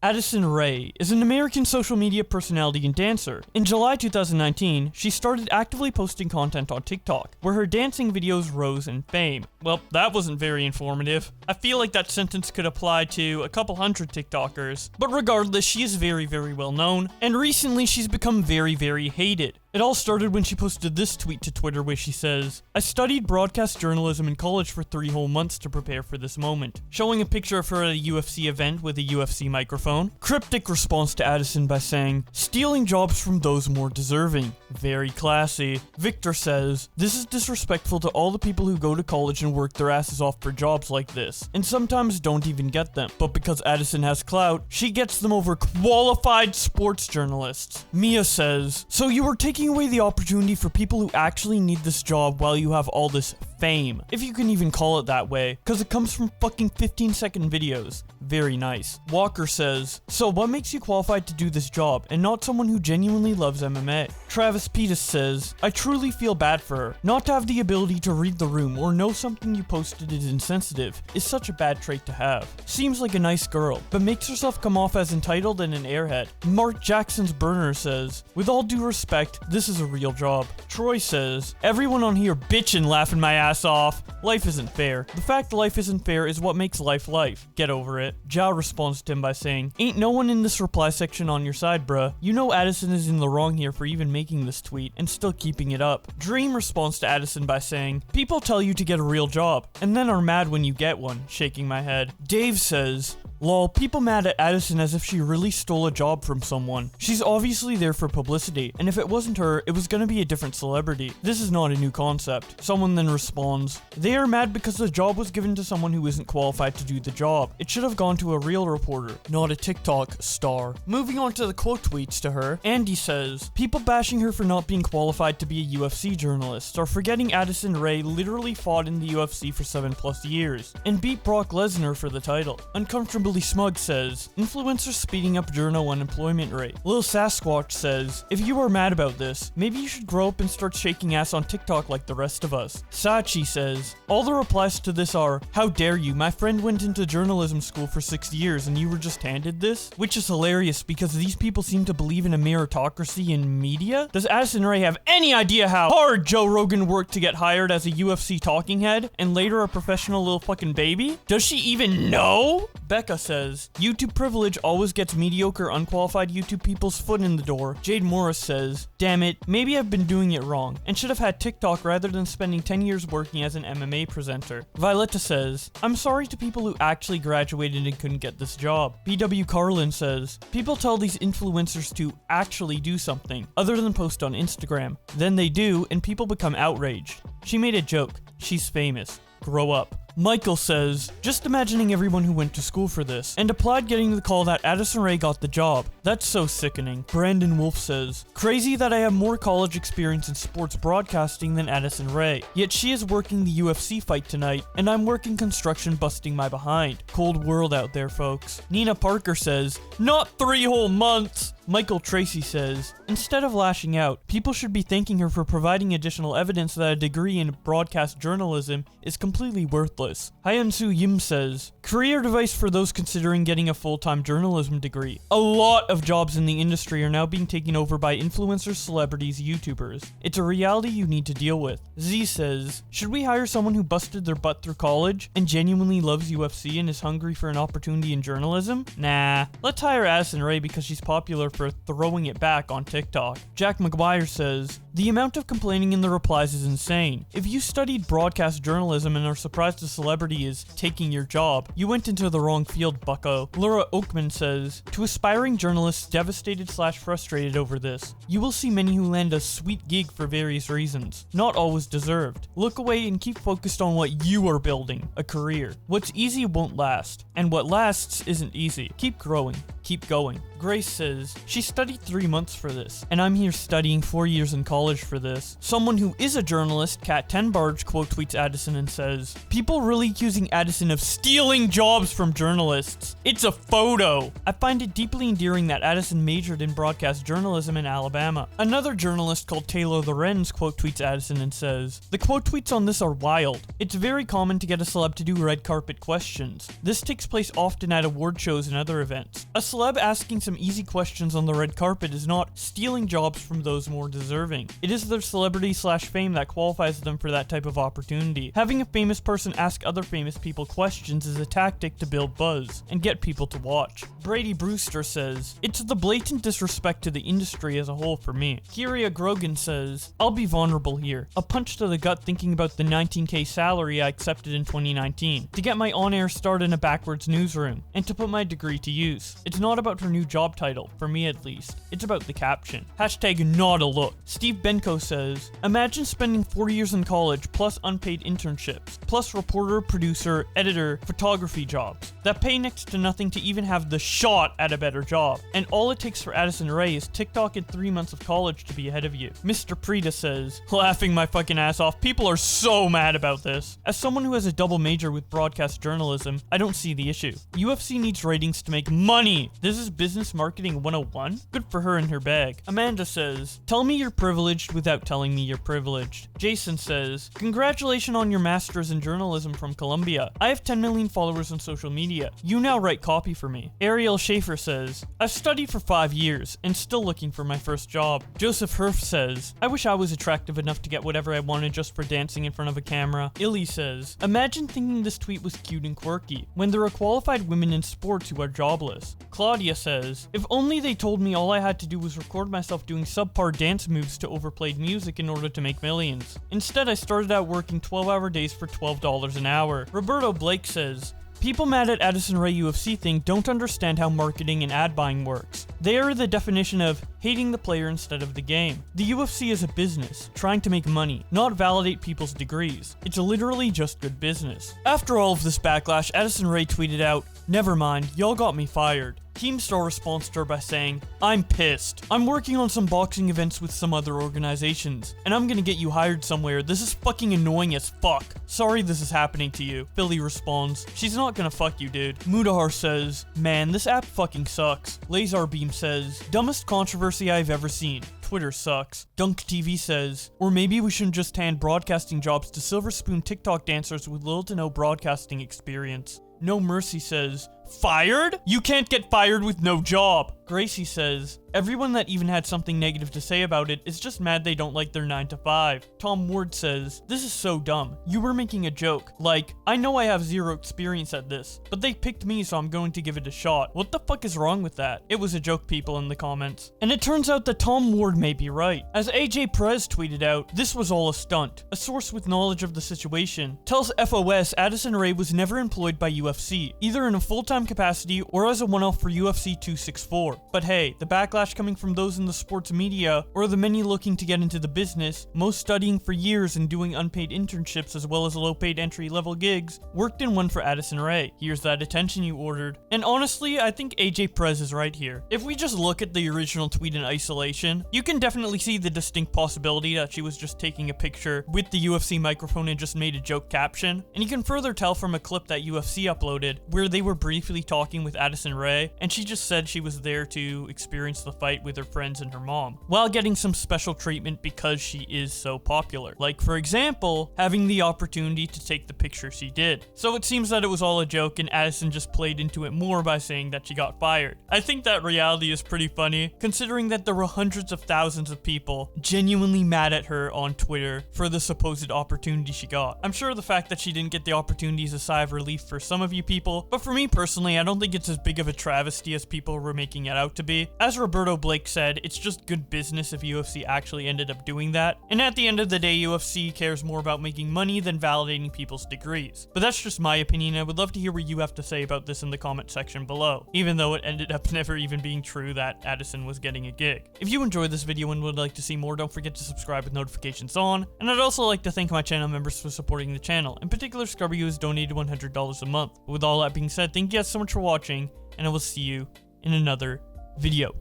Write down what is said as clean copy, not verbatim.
Addison Rae is an American social media personality and dancer. In July 2019, she started actively posting content on TikTok, where her dancing videos rose in fame. Well, that wasn't very informative. I feel like that sentence could apply to a couple hundred TikTokers. But regardless, she is very, very well known, and recently she's become very, very hated. It all started when she posted this tweet to Twitter where she says, "I studied broadcast journalism in college for 3 whole months to prepare for this moment," showing a picture of her at a UFC event with a UFC microphone. Cryptic response to Addison by saying, "Stealing jobs from those more deserving. Very classy." Victor says, "This is disrespectful to all the people who go to college and work their asses off for jobs like this, and sometimes don't even get them. But because Addison has clout, she gets them over qualified sports journalists." Mia says, "So you were taking away the opportunity for people who actually need this job while you have all this fame, if you can even call it that way, because it comes from fucking 15-second videos. Very nice." Walker says, "So what makes you qualified to do this job and not someone who genuinely loves MMA?" Travis Pettis says, "I truly feel bad for her. Not to have the ability to read the room or know something you posted is insensitive is such a bad trait to have. Seems like a nice girl, but makes herself come off as entitled and an airhead." Mark Jackson's burner says, "With all due respect, this is a real job." Troy says, "Everyone on here bitchin' laughing my ass off. Life isn't fair. The fact life isn't fair is what makes life life. Get over it." Jao responds to him by saying, "Ain't no one in this reply section on your side, bruh. You know Addison is in the wrong here for even making this tweet and still keeping it up." Dream responds to Addison by saying, "People tell you to get a real job and then are mad when you get one," shaking my head. Dave says, "Lol, people mad at Addison as if she really stole a job from someone. She's obviously there for publicity, and if it wasn't her, it was gonna be a different celebrity. This is not a new concept." Someone then responds, "They are mad because the job was given to someone who isn't qualified to do the job. It should have gone to a real reporter, not a TikTok star." Moving on to the quote tweets to her, Andy says, "People bashing her for not being qualified to be a UFC journalist are forgetting Addison Rae literally fought in the UFC for 7+ years and beat Brock Lesnar for the title." Uncomfortably Smug says, "Influencers speeding up journo unemployment rate." Lil Sasquatch says, "If you are mad about this, maybe you should grow up and start shaking ass on TikTok like the rest of us." Sachi says, "All the replies to this are, 'How dare you, my friend went into journalism school for 6 years and you were just handed this?' Which is hilarious because these people seem to believe in a meritocracy in media. Does Addison Rae have any idea how hard Joe Rogan worked to get hired as a UFC talking head and later a professional little fucking baby? Does she even know?" Becca says, "YouTube privilege always gets mediocre unqualified YouTube people's foot in the door." Jade Morris says, "Damn it, maybe I've been doing it wrong and should have had TikTok rather than spending 10 years working as an MMA presenter." Violetta says, "I'm sorry to people who actually graduated and couldn't get this job." BW Carlin says, "People tell these influencers to actually do something other than post on Instagram. Then they do and people become outraged. She made a joke. She's famous. Grow up." Michael says, "Just imagining everyone who went to school for this and applied getting the call that Addison Rae got the job. That's so sickening." Brandon Wolf says, "Crazy that I have more college experience in sports broadcasting than Addison Rae. Yet she is working the UFC fight tonight and I'm working construction busting my behind. Cold world out there, folks." Nina Parker says, "Not 3 whole months." Michael Tracy says, "Instead of lashing out, people should be thanking her for providing additional evidence that a degree in broadcast journalism is completely worthless." Hyansu Yim says, "Career advice for those considering getting a full-time journalism degree. A lot of jobs in the industry are now being taken over by influencers, celebrities, YouTubers. It's a reality you need to deal with." Z says, "Should we hire someone who busted their butt through college and genuinely loves UFC and is hungry for an opportunity in journalism? Nah, let's hire Addison Rae because she's popular for throwing it back on TikTok." Jack McGuire says, "The amount of complaining in the replies is insane. If you studied broadcast journalism and are surprised a celebrity is taking your job, you went into the wrong field, bucko." Laura Oakman says, "To aspiring journalists devastated/frustrated over this, you will see many who land a sweet gig for various reasons, not always deserved. Look away and keep focused on what you are building, a career. What's easy won't last, and what lasts isn't easy. Keep growing. Keep going." Grace says, "She studied 3 months for this, and I'm here studying 4 years in college for this." Someone who is a journalist, Cat 10 Barge, quote tweets Addison and says, "People really accusing Addison of stealing jobs from journalists. It's a photo." I find it deeply endearing that Addison majored in broadcast journalism in Alabama. Another journalist called Taylor Lorenz quote tweets Addison and says, "The quote tweets on this are wild. It's very common to get a celeb to do red carpet questions. This takes place often at award shows and other events. A celeb asking some easy questions on the red carpet is not stealing jobs from those more deserving. It is their celebrity/fame that qualifies them for that type of opportunity. Having a famous person ask other famous people questions is a tactic to build buzz and get people to watch. Brady Brewster says, "It's the blatant disrespect to the industry as a whole for me." Kyria Grogan says, "I'll be vulnerable here. A punch to the gut thinking about the $19K salary I accepted in 2019 to get my on-air start in a backwards newsroom and to put my degree to use. It's not about her new job title, for me at least. It's about the caption. Hashtag not a look." Steve Benko says, "Imagine spending 4 years in college plus unpaid internships, plus reporter, producer, editor, photography jobs that pay next to nothing to even have the shot at a better job. And all it takes for Addison Rae is TikTok and 3 months of college to be ahead of you." Mr. Prita says, "Laughing my fucking ass off. People are so mad about this. As someone who has a double major with broadcast journalism, I don't see the issue. UFC needs ratings to make money. This is business marketing 101? Good for her and her bag." Amanda says, "Tell me you're privileged without telling me you're privileged." Jason says, "Congratulations on your master's in journalism from Columbia. I have 10 million followers on social media. You now write copy for me." Ariel Schaefer says, "I've studied for 5 years and still looking for my first job." Joseph Herf says, "I wish I was attractive enough to get whatever I wanted just for dancing in front of a camera." Illy says, "Imagine thinking this tweet was cute and quirky when there are qualified women in sports who are jobless." Claudia says, "If only they told me all I had to do was record myself doing subpar dance moves to overplayed music in order to make millions. Instead, I started out working 12-hour days for $12 an hour." Roberto Blake says, "People mad at Addison Rae UFC thing don't understand how marketing and ad buying works. They are the definition of hating the player instead of the game. The UFC is a business, trying to make money, not validate people's degrees. It's literally just good business." After all of this backlash, Addison Rae tweeted out, "Never mind, y'all got me fired." Keemstar responds to her by saying, "I'm pissed. I'm working on some boxing events with some other organizations, and I'm gonna get you hired somewhere. This is fucking annoying as fuck. Sorry this is happening to you." Philly responds, "She's not gonna fuck you, dude." Mudahar says, "Man, this app fucking sucks." Lazar Beam says, "Dumbest controversy I've ever seen. Twitter sucks." Dunk TV says, "Or maybe we shouldn't just hand broadcasting jobs to silver spoon TikTok dancers with little to no broadcasting experience." No Mercy says, "Fired? You can't get fired with no job." Gracie says, "Everyone that even had something negative to say about it is just mad they don't like their 9 to 5. Tom Ward says, "This is so dumb. You were making a joke. Like, I know I have zero experience at this, but they picked me so I'm going to give it a shot. What the fuck is wrong with that?" It was a joke, people in the comments. And it turns out that Tom Ward may be right. As AJ Perez tweeted out, "This was all a stunt. A source with knowledge of the situation tells FOS Addison Rae was never employed by UFC, either in a full-time capacity or as a one-off for UFC 264. But hey, the backlash coming from those in the sports media or the many looking to get into the business, most studying for years and doing unpaid internships as well as low-paid entry-level gigs, worked in one for Addison Rae. Here's that attention you ordered." And honestly, I think AJ Perez is right here. If we just look at the original tweet in isolation, you can definitely see the distinct possibility that she was just taking a picture with the UFC microphone and just made a joke caption. And you can further tell from a clip that UFC uploaded where they were briefly talking with Addison Rae, and she just said she was there to experience the fight with her friends and her mom, while getting some special treatment because she is so popular. Like, for example, having the opportunity to take the picture she did. So it seems that it was all a joke and Addison just played into it more by saying that she got fired. I think that reality is pretty funny, considering that there were hundreds of thousands of people genuinely mad at her on Twitter for the supposed opportunity she got. I'm sure the fact that she didn't get the opportunity is a sigh of relief for some of you people, but for me personally, I don't think it's as big of a travesty as people were making it out to be. As Roberto Blake said, it's just good business if UFC actually ended up doing that. And at the end of the day, UFC cares more about making money than validating people's degrees. But that's just my opinion. I would love to hear what you have to say about this in the comment section below, even though it ended up never even being true that Addison was getting a gig. If you enjoyed this video and would like to see more, don't forget to subscribe with notifications on. And I'd also like to thank my channel members for supporting the channel, in particular Scrubby, who has donated $100 a month. With all that being said, thank you guys so much for watching, and I will see you in another video.